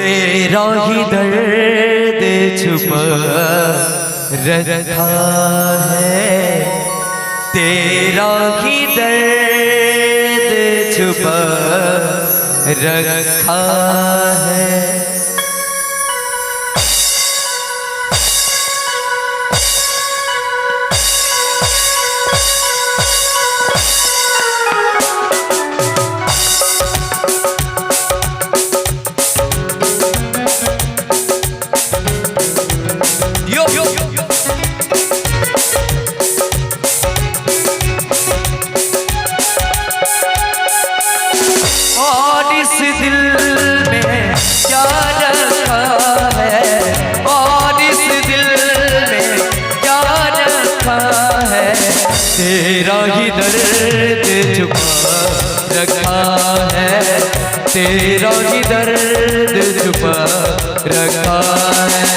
तेरा ही दर्द छुपा रखा है, तेरा ही दर्द छुपा रखा है। तेरा ही दर्द छुपा रखा है, तेरा ही दर्द छुपा रखा है।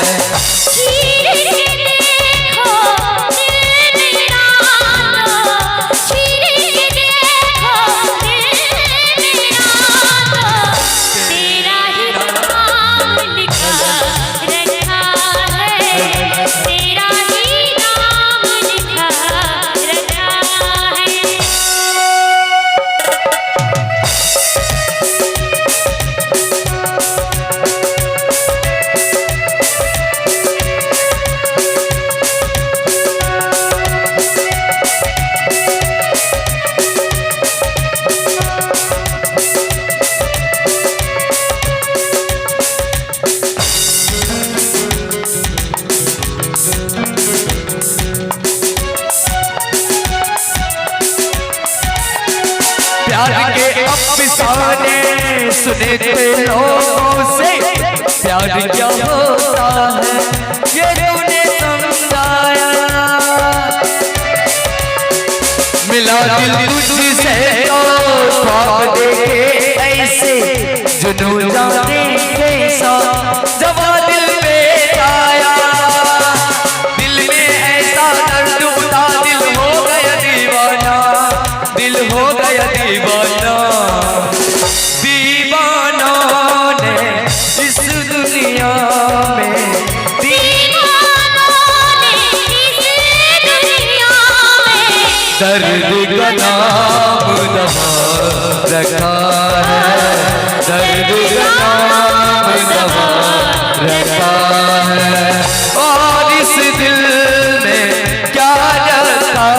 प्यार के अफसाने सुने थे लोगों से, प्यार क्या होता है ये तूने समझाया। मिला दिल तुझसे तो ख्वाब देखे ऐसे, जुनून जाने कैसा जवा दिल में आया। दिल में ऐसा दर्द उठा, दिल हो गया दीवाना, दिल हो गया दीवाना। दीवानों ने इस दुनिया में, दीवानों ने इस दुनिया में दर्द का नाम दबा रखा है, दर्द का नाम दबा रखा है। और इस दिल में क्या रखा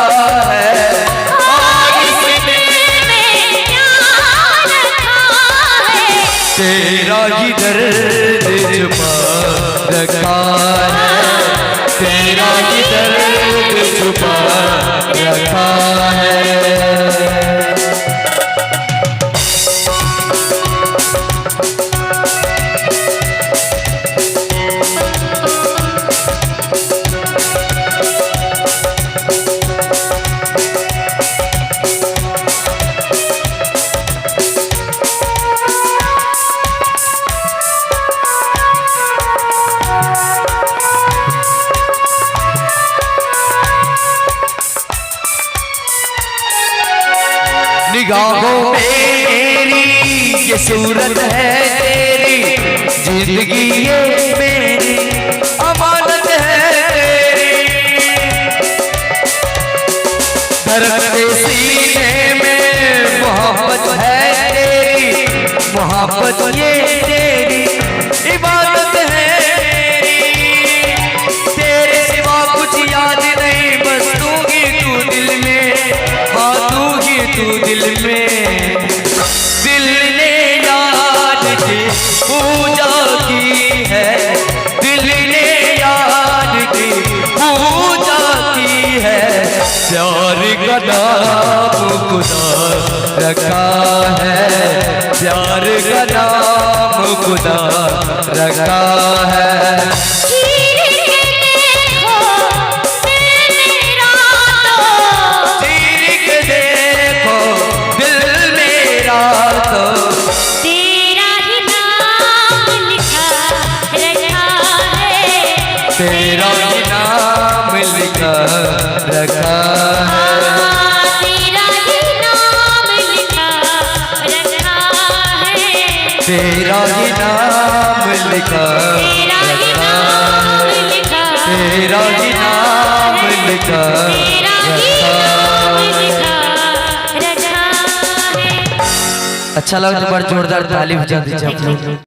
है, तेरा ही दर्द छुपा रखा है, तेरा ही दर्द छुपा रखा है। निगाहों में मेरी ये सूरत है तेरी, जिंदगी ये मेरी अमानत है तेरी। धड़कते सीने में मोहब्बत है तेरी, मोहब्बत ये तेरी इबादत है तेरी। तेरे सिवा कुछ याद नहीं, बस तू ही तू दिल में, हाँ तू ही तू दिल में। दिल ने याद की पूजा की है, दिल ने याद की पूजा की है। प्यार का नाम खुदा रखा है, प्यार का नाम खुदा रखा है। तेरा ही नाम लिखा रखा है, तेरा ही नाम लिखा रखा है। तेरा ही नाम लिखा रखा है, तेरा ही नाम लिखा रखा है। अच्छा लगा तो बड़ा जोरदार ताली बजा दीजिए आप लोग।